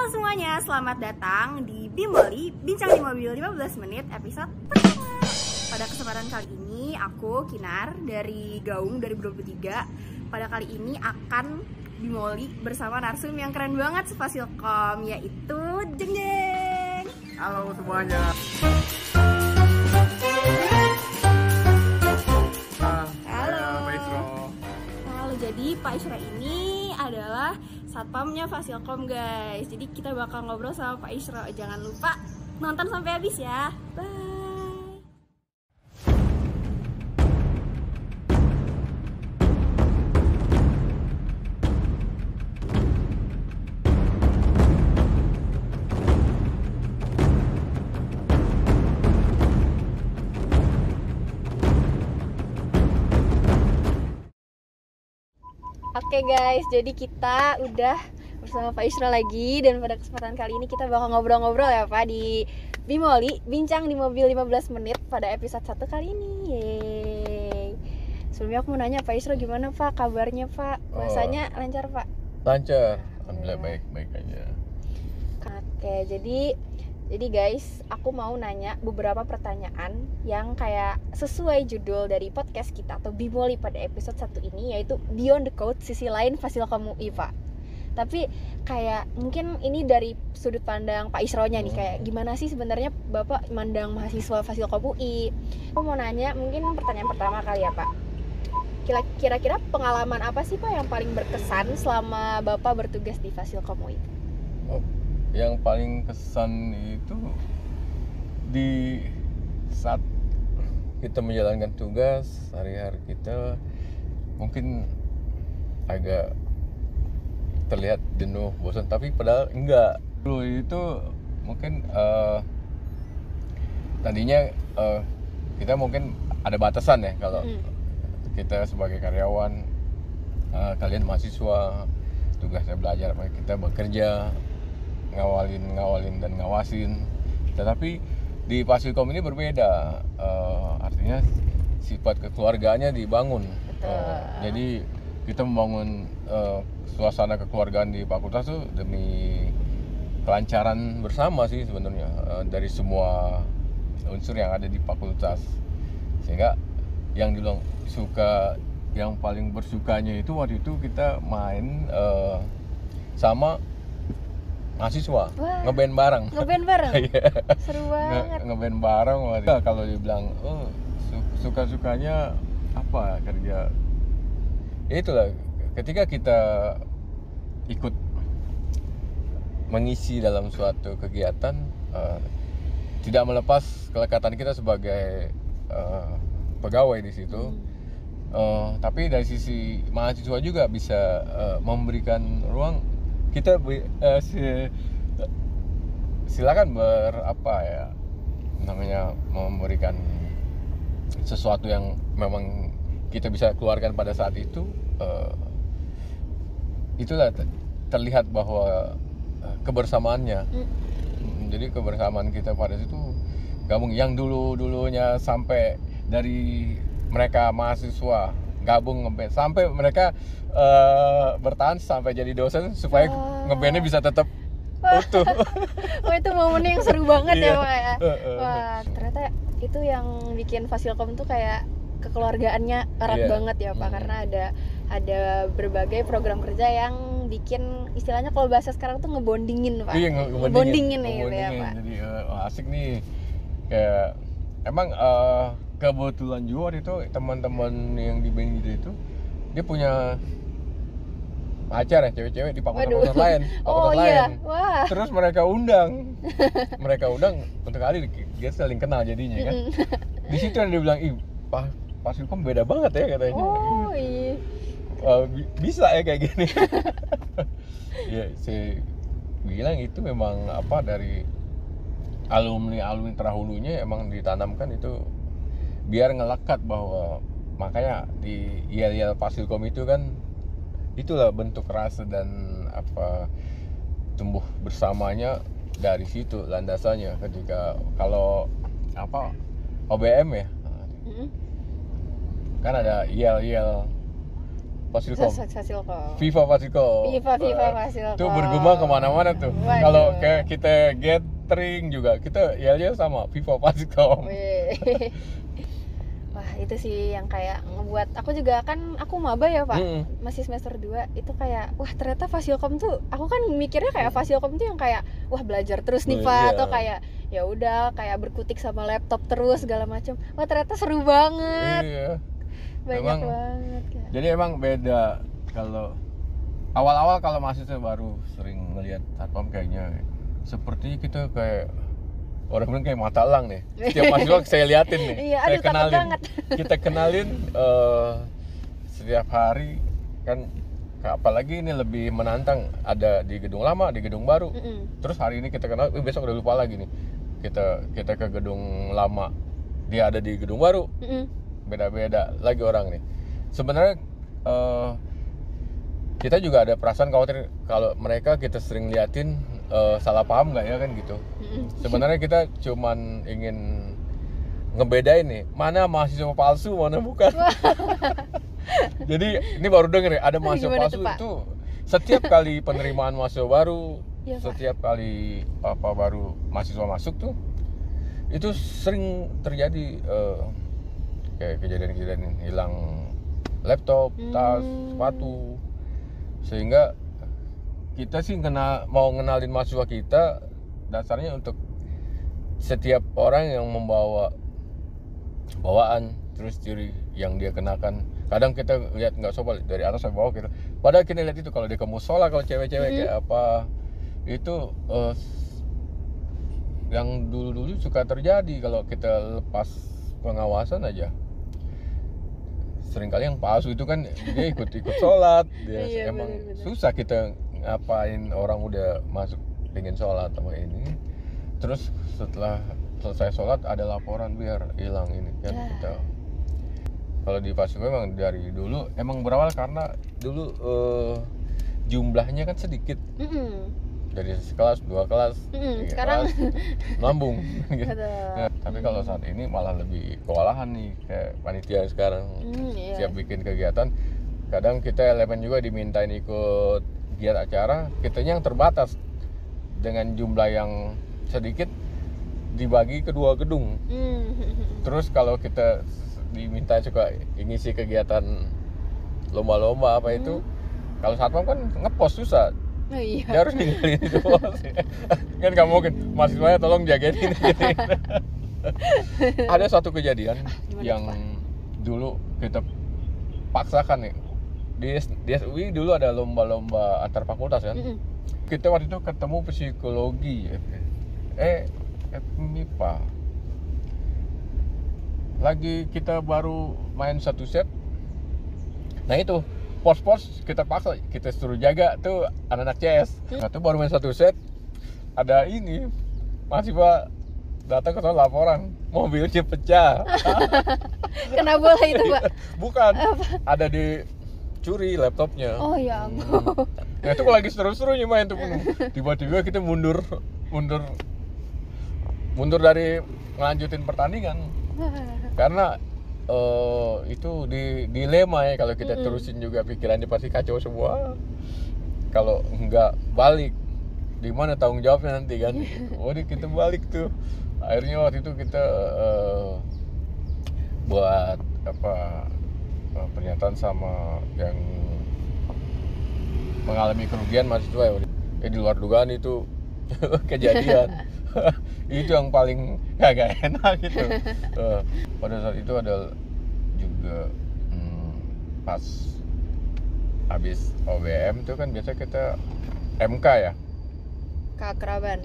semuanya, selamat datang di Bimoli, Bincang di Mobil 15 menit episode pertama. Pada kesempatan kali ini, aku Kinar dari Gaung 2023. Pada kali ini akan Bimoli bersama narsum yang keren banget sefasilkom, yaitu Jeng Jeng. Halo semuanya. Halo Pak Isro. Halo, jadi Pak Isra ini adalah satpamnya Fasilkom guys. Jadi kita bakal ngobrol sama Pak Isra. Jangan lupa nonton sampai habis ya. Bye. Oke guys, jadi kita udah bersama Pak Isra lagi. Dan pada kesempatan kali ini kita bakal ngobrol-ngobrol ya Pak di Bimoli, Bincang di Mobil 15 menit pada episode 1 kali ini. Yeay. Sebelumnya aku mau nanya Pak Isra, gimana Pak kabarnya Pak? Puasanya lancar Pak? Lancar, alhamdulillah baik-baik aja. Oke, jadi guys, aku mau nanya beberapa pertanyaan yang kayak sesuai judul dari podcast kita atau Bimoli pada episode 1 ini, yaitu Beyond the Code, sisi lain Fasilkom UI Pak. Tapi kayak mungkin ini dari sudut pandang Pak Isronya nih, kayak gimana sih sebenarnya Bapak mandang mahasiswa Fasilkom UI? Aku mau nanya, mungkin pertanyaan pertama kali ya Pak. Kira-kira pengalaman apa sih Pak yang paling berkesan selama Bapak bertugas di Fasilkom UI? Yang paling kesan itu di saat kita menjalankan tugas hari-hari kita mungkin agak terlihat jenuh, bosan, tapi padahal enggak. Dulu itu mungkin tadinya kita mungkin ada batasan ya, kalau kita sebagai karyawan, kalian mahasiswa, tugasnya belajar, kita bekerja, ngawalin dan ngawasin. Tetapi di Fasilkom ini berbeda, artinya sifat kekeluargaannya dibangun. Jadi kita membangun suasana kekeluargaan di fakultas tuh demi kelancaran bersama sih sebenarnya, dari semua unsur yang ada di fakultas. Sehingga yang dibilang yang paling bersukanya itu waktu itu kita main sama mahasiswa. Wah, ngeband bareng. Seru banget. Ngeband bareng. Kalau dibilang suka-sukanya apa kerja, ya itulah, ketika kita ikut mengisi dalam suatu kegiatan, tidak melepas kelekatan kita sebagai pegawai di situ. Tapi dari sisi mahasiswa juga bisa memberikan ruang kita, silakan memberikan sesuatu yang memang kita bisa keluarkan pada saat itu. Itulah terlihat bahwa kebersamaannya. Jadi kebersamaan kita pada situ gabung, yang dulunya sampai dari mereka mahasiswa gabung ngeband sampai mereka bertahan sampai jadi dosen supaya ngebandnya bisa tetap utuh. Wah, itu momennya yang seru banget ya Pak ya. Wah, ternyata itu yang bikin Fasilkom tuh kayak kekeluargaannya erat banget ya Pak, karena ada berbagai program kerja yang bikin, istilahnya kalau bahasa sekarang tuh ngebondingin Pak. Iya, ngebondingin nih gitu ya Pak. Jadi asik nih, kayak emang kebetulan juga waktu itu teman-teman yang di band itu dia punya pacar ya, cewek-cewek di fakultas lain. Wah. Terus mereka undang untuk kali dia saling kenal jadinya kan. Di situ yang dia bilang, Fasilkom beda banget ya katanya. Oh iya. Bisa ya kayak gini. Ya, saya bilang itu memang dari alumni terdahulunya emang ditanamkan itu biar ngelekat, bahwa makanya di yel-yel Fasilkom itu kan itulah bentuk rasa dan tumbuh bersamanya dari situ landasannya. Ketika kalau OBM ya, kan ada yel-yel Fasilkom. Fasilkom. Viva Fasilkom. Viva Fasilkom. Itu bergema kemana-mana tuh. Waduh. Kalau kayak kita gathering juga kita yel-yel sama Viva Fasilkom. Wih. Wah itu sih yang kayak ngebuat aku juga kan aku maba ya Pak, masih semester 2 itu kayak wah ternyata Fasilkom tuh aku kan mikirnya kayak Fasilkom tuh yang kayak wah belajar terus nih Pak, atau kayak ya udah kayak berkutik sama laptop terus segala macam. Wah ternyata seru banget. Iya. Banyak banget kan. Jadi emang beda kalau awal-awal kalau mahasiswa baru sering ngelihat Satpam kayaknya seperti kita kayak orang bilang kayak mata elang nih. Setiap mahasiswa saya liatin nih. Iya, saya aduh, kenalin. banget. Kita kenalin setiap hari kan, apalagi ini lebih menantang, ada di gedung lama, di gedung baru. Terus hari ini kita kenal, besok udah lupa lagi nih. Kita ke gedung lama, dia ada di gedung baru. Beda-beda lagi orang nih. Sebenarnya kita juga ada perasaan khawatir kalau mereka kita sering liatin salah paham nggak ya kan gitu. Sebenarnya kita cuman ingin ngebedain nih mana mahasiswa palsu mana bukan. Jadi ini baru denger ya, ada mahasiswa palsu itu setiap kali penerimaan mahasiswa baru, setiap kali baru mahasiswa masuk tuh itu sering terjadi kayak kejadian-kejadian hilang laptop, tas, sepatu, sehingga kita sih mau ngenalin mahasiswa kita dasarnya untuk setiap orang yang membawa bawaan terus ciri yang dia kenakan. Kadang kita lihat nggak sopan dari atas sampai bawah gitu. Padahal kita lihat itu kalau dia ke musola, kalau cewek-cewek kayak apa itu yang dulu-dulu suka terjadi kalau kita lepas pengawasan aja. Seringkali yang palsu itu kan dia ikut-ikut sholat, dia emang bener. Susah kita ngapain orang udah masuk pengen sholat sama ini, terus setelah selesai sholat ada laporan biar hilang ini kan. Kita kalau di Pasco memang dari dulu emang berawal karena dulu jumlahnya kan sedikit, dari sekelas, 2 kelas, 3 sekarang kelas, lambung gitu. Nah, tapi kalau saat ini malah lebih kewalahan nih kayak panitia sekarang. Siap bikin kegiatan, kadang kita elemen juga dimintain ikut giat acara, kitanya yang terbatas dengan jumlah yang sedikit dibagi ke 2 gedung. Terus kalau kita diminta juga ngisi kegiatan lomba-lomba apa itu, kalau Satpam kan ngepost susah. Dia harus ninggalin itu bos. Kan nggak mungkin mahasiswanya tolong jagain ini. Ada satu kejadian yang dulu kita paksakan nih. Di SUI dulu ada lomba-lomba antar fakultas kan. Kita waktu itu ketemu psikologi MIPA. Lagi kita baru main 1 set. Nah itu pos-pos kita paksa, kita suruh jaga tuh anak-anak CS. Nah tuh baru main 1 set, ada ini mahasiswa datang ke sana laporan mobilnya pecah. Kena bola itu Pak? Bukan, ada dicuri laptopnya. Oh ya ampun. Nah itu kalau lagi seru-serunya main tuh, tiba-tiba kita mundur dari ngelanjutin pertandingan karena itu dilema ya, kalau kita terusin juga pikirannya pasti kacau semua. Kalau nggak balik, di mana tanggung jawabnya nanti kan? Kita balik tuh. Akhirnya waktu itu kita buat pernyataan sama yang mengalami kerugian mahasiswa ya, di luar dugaan itu kejadian. Itu yang paling gak enak gitu. Pada saat itu ada juga pas habis OBM itu kan biasa kita MK ya, keakraban.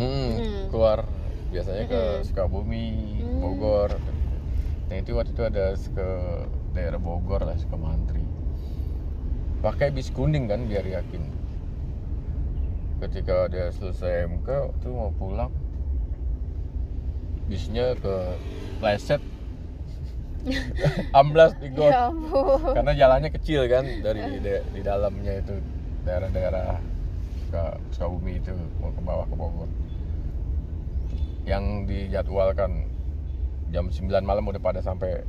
Keluar biasanya ke Sukabumi, Bogor. Nah itu waktu itu ada ke daerah Bogor lah, ke Mantri. Pakai bis kuning kan biar yakin. Ketika dia selesai MK itu mau pulang, bisnya ke pleset, amblas di got. Ya karena jalannya kecil kan, dari di dalamnya itu daerah-daerah Sukabumi itu mau ke bawah ke Bogor. Yang dijadwalkan jam 9 malam udah pada sampai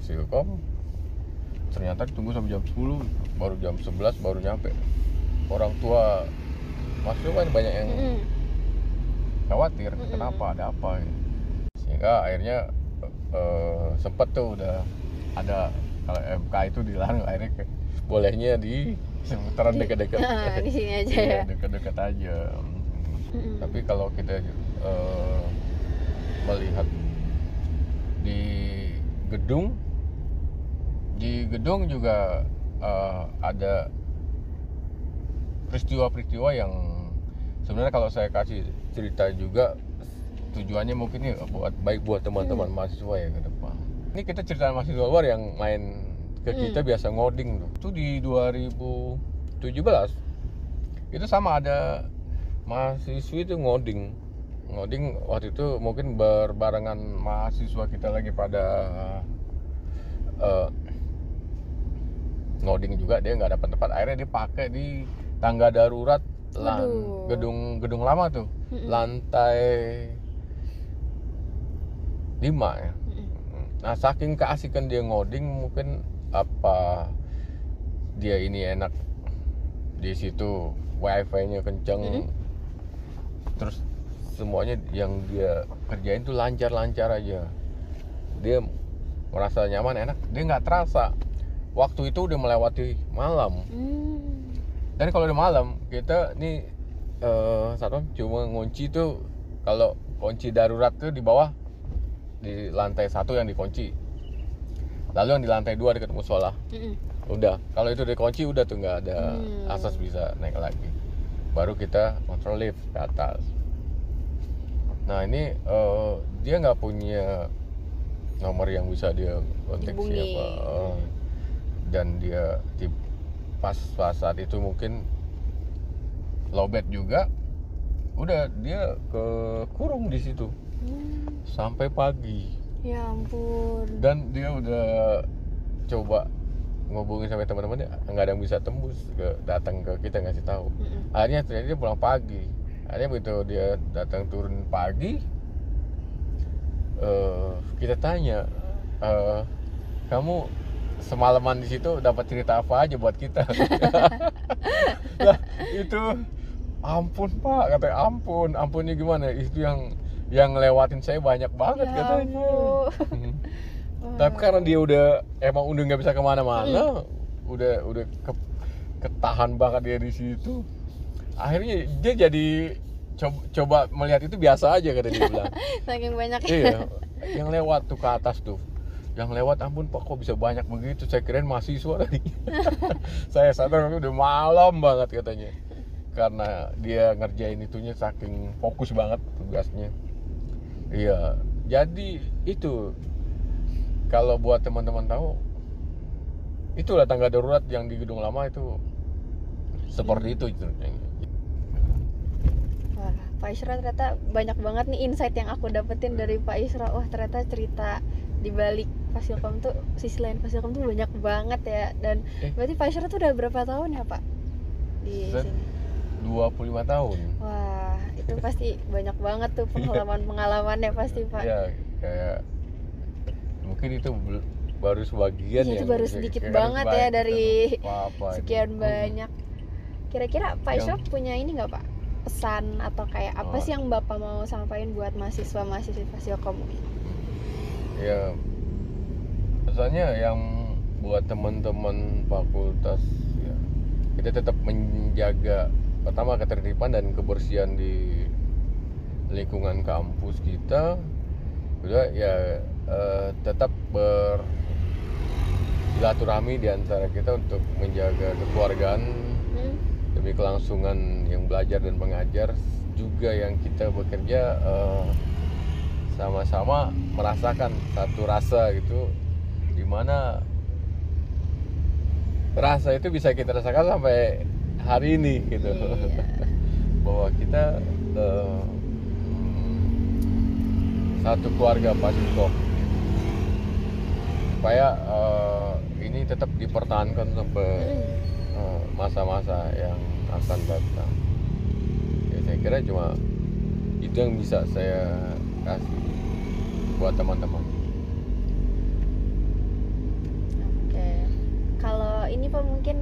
Silkom. ternyata ditunggu sampai jam 10, baru jam 11 baru nyampe. Orang tua mahasiswa kan banyak yang khawatir, kenapa, ada apa ya. Sehingga akhirnya sempat tuh udah ada, kalau MK itu dilarang, akhirnya bolehnya di seputaran dekat-dekat di sini aja ya, ya. dekat-dekat aja. Tapi kalau kita melihat di gedung juga ada peristiwa-peristiwa yang sebenarnya kalau saya kasih cerita juga tujuannya mungkin ya baik buat teman-teman mahasiswa ya ke depan. Ini kita cerita mahasiswa luar yang main ke kita biasa ngoding tuh. Itu di 2017 itu sama ada mahasiswi itu ngoding waktu itu mungkin berbarengan mahasiswa kita lagi pada ngoding juga, dia nggak dapat tempat, akhirnya dia pakai di tangga darurat gedung lama tuh, lantai 5 ya. Nah saking keasikan dia ngoding, mungkin apa dia ini enak di situ, wifi-nya kenceng, terus semuanya yang dia kerjain tuh lancar-lancar aja, dia merasa nyaman, enak, dia nggak terasa waktu itu udah melewati malam. Dan kalau udah malam kita nih satpam cuma ngunci tuh, kalau kunci darurat tuh di bawah di lantai 1 yang dikunci, lalu yang di lantai 2 dekat musola. Udah, kalau itu dikunci udah tuh nggak ada akses bisa naik lagi, baru kita kontrol lift ke atas. Nah ini dia nggak punya nomor yang bisa dia kontak siapa, dan dia pas saat itu mungkin lowbat juga, udah dia kekurung di situ sampai pagi. Ya ampun. Dan dia udah coba ngubungin sampai teman-temannya, nggak ada yang bisa tembus datang ke kita ngasih tahu. Akhirnya ternyata dia pulang pagi. Akhirnya begitu dia datang turun pagi, kita tanya, kamu semalaman di situ dapat cerita apa aja buat kita? Nah, itu ampun Pak, katanya ampunnya gimana? Itu yang ngelewatin saya banyak banget ya, katanya. Tapi karena dia emang udah nggak bisa kemana-mana, udah ketahan banget dia di situ. Akhirnya dia jadi coba melihat itu biasa aja, kata dia bilang. Saking banyak. Iya, yang lewat tuh ke atas tuh. Yang lewat, ampun Pak, kok bisa banyak begitu? Saya kirain mahasiswa tadi. Saya sadar udah malam banget katanya. Karena dia ngerjain itunya saking fokus banget tugasnya. Iya, jadi itu kalau buat teman-teman tahu, itulah tangga darurat yang di gedung lama itu seperti itu ceritanya. Wah, Pak Isra ternyata banyak banget nih insight yang aku dapetin dari Pak Isra. Wah, ternyata cerita di balik Fasilkom tuh, sisi lain Fasilkom tuh banyak banget ya. Dan berarti Pak Isra tuh udah berapa tahun ya Pak di sini? 25 tahun. Wah, itu pasti banyak banget tuh pengalaman-pengalamannya pasti Pak. Iya, kayak mungkin itu baru sebagian ya. Itu baru sedikit banget ya dari sekian banyak. Kira-kira Pak Isra punya ini nggak Pak? Pesan atau kayak apa sih yang Bapak mau sampaikan buat mahasiswa-mahasiswa Fasilkom? Ya, pesannya yang buat teman-teman fakultas ya, kita tetap menjaga pertama ketertiban dan kebersihan di lingkungan kampus kita. Kedua ya tetap bersilaturahmi di antara kita untuk menjaga kekeluargaan demi kelangsungan yang belajar dan mengajar, juga yang kita bekerja sama-sama merasakan satu rasa gitu, dimana rasa itu bisa kita rasakan sampai hari ini gitu. Bahwa kita satu keluarga Fasilkom, supaya ini tetap dipertahankan sampai masa-masa yang akan datang. Ya, saya kira cuma itu yang bisa saya kasih buat teman-teman. Oke. ini Pak mungkin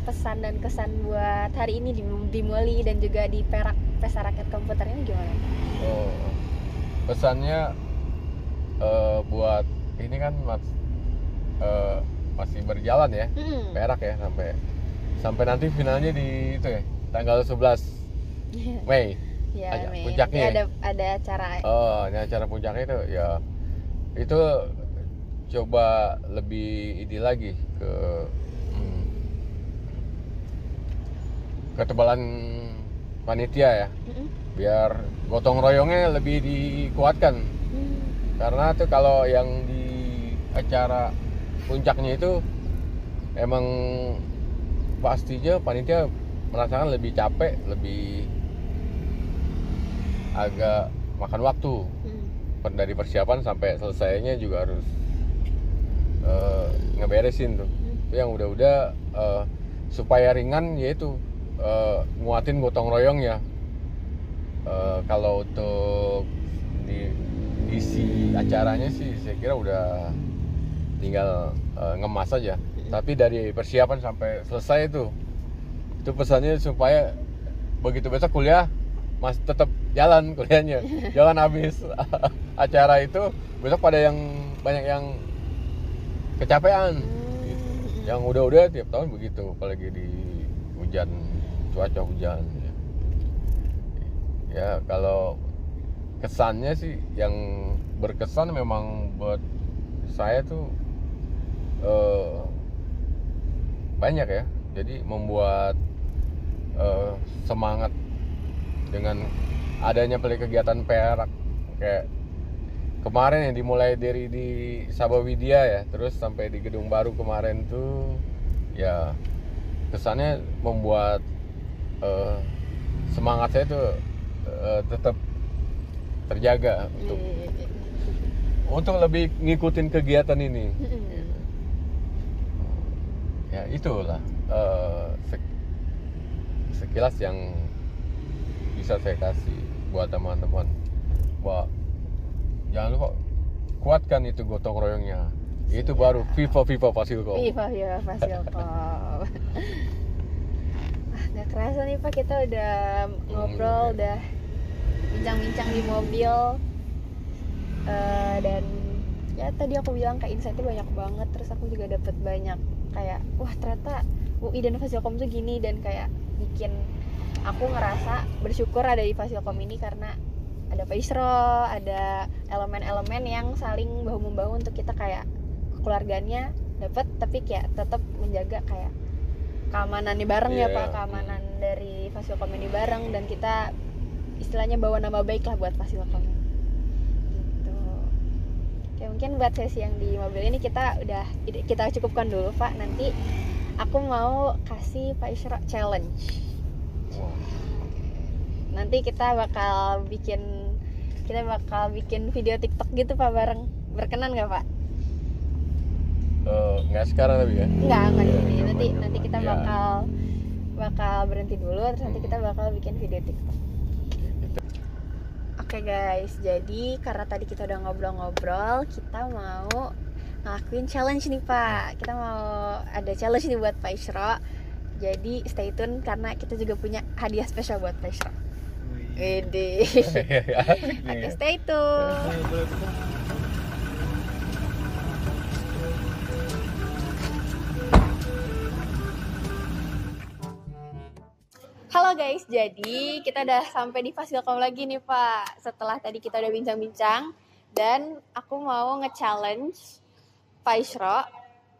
pesan dan kesan buat hari ini di Moli dan juga di Perak Pesta Rakyat Komputer ini gimana? Pesannya buat ini kan masih berjalan ya, Perak ya, sampai nanti finalnya di itu ya, tanggal 11 Mei. Ya, Mei. Puncaknya ada acara. Ini acara puncaknya itu ya, itu coba lebih ini lagi ketebalan panitia ya, biar gotong royongnya lebih dikuatkan. Karena tuh kalau yang di acara puncaknya itu emang pastinya panitia merasakan lebih capek, lebih agak makan waktu dari persiapan sampai selesainya juga harus ngeberesin tuh. Yang udah supaya ringan yaitu nguatin gotong royong ya. Kalau untuk isi acaranya sih saya kira udah tinggal ngemas aja. Tapi dari persiapan sampai selesai itu pesannya supaya begitu besok kuliah mas tetap jalan kuliahnya. Jangan habis acara itu besok pada banyak yang kecapean gitu. Yang udah tiap tahun begitu, apalagi di cuaca hujan ya. Kalau kesannya sih yang berkesan memang buat saya tuh banyak ya. Jadi membuat semangat dengan adanya kegiatan Perak kayak kemarin yang dimulai dari di Sabah Widya ya, terus sampai di Gedung Baru kemarin tuh ya, kesannya membuat semangat saya tuh tetap terjaga untuk lebih ngikutin kegiatan ini. Ya itulah sekilas yang bisa saya kasih buat teman-teman. Wah, jangan lupa kuatkan itu gotong royongnya. Itu baru Viva Fasilkom. Viva Fasilkom. Gak kerasa nih Pak, kita udah ngobrol, udah bincang-bincang di mobil, dan ya tadi aku bilang kayak insight-nya banyak banget. Terus aku juga dapet banyak kayak wah ternyata UI dan Fasilkom tuh gini, dan kayak bikin aku ngerasa bersyukur ada di Fasilkom ini karena ada Pak Isro, ada elemen-elemen yang saling bahu-membahu untuk kita kayak keluarganya dapat, tapi kayak tetap menjaga kayak keamanannya bareng ya Pak, keamanan dari Fasilkom ini bareng, dan kita istilahnya bawa nama baik lah buat Fasilkom gitu. Oke, mungkin buat sesi yang di mobil ini kita cukupkan dulu Pak. Nanti aku mau kasih Pak Isro challenge. Nanti kita bakal bikin video TikTok gitu Pak bareng. Berkenan nggak Pak? Nggak sekarang tapi ya? Nggak di sini. Nanti kita bakal berhenti dulu, terus nanti kita bakal bikin video TikTok. Oke guys, jadi karena tadi kita udah ngobrol-ngobrol, kita mau ngelakuin challenge nih Pak. Kita mau ada challenge nih buat Pak Isro. Jadi stay tune karena kita juga punya hadiah spesial buat Pak Isro. Oke, stay tune. Halo guys, jadi kita udah sampai di Fasilkom lagi nih Pak. Setelah tadi kita udah bincang-bincang, dan aku mau nge-challenge Pak Isro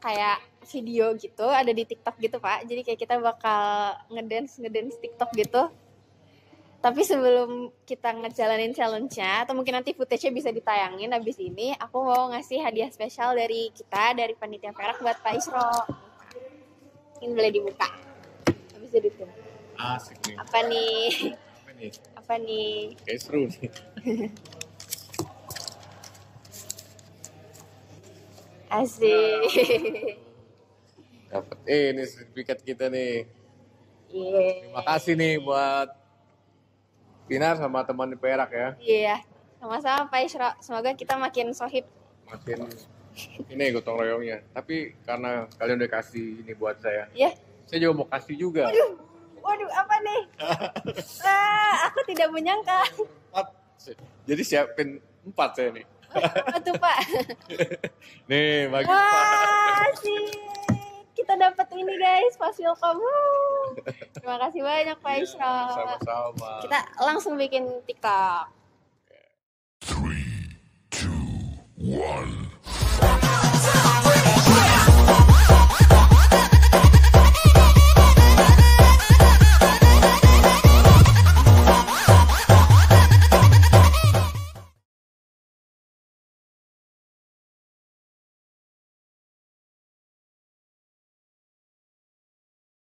kayak video gitu, ada di TikTok gitu Pak. Jadi kayak kita bakal ngedance TikTok gitu. Tapi sebelum kita ngejalanin challenge-nya, atau mungkin nanti footage-nya bisa ditayangin abis ini, aku mau ngasih hadiah spesial dari panitia Perak buat Pak Isro. Ini boleh dibuka. Habis itu. Asik nih. Apa nih? Kayak seru nih. Asik. Dapat ini sertifikat kita nih. Iya. Terima kasih nih buat Pinar sama teman di Perak ya. Iya. Sama-sama Pak Isro. Semoga kita makin sohib. Makin Ini gotong royongnya. Tapi karena kalian udah kasih ini buat saya, Ya. saya juga mau kasih juga. Waduh, apa nih? Aku tidak menyangka. 4. Jadi siapin 4 saya nih. Apa tuh, Pak? Nih, bagi Wah, sih. Kita dapat ini, guys, fasil kamu. Terima kasih banyak, Pak Iya, Isra. sama-sama. Kita langsung bikin TikTok. 3, 2, 1.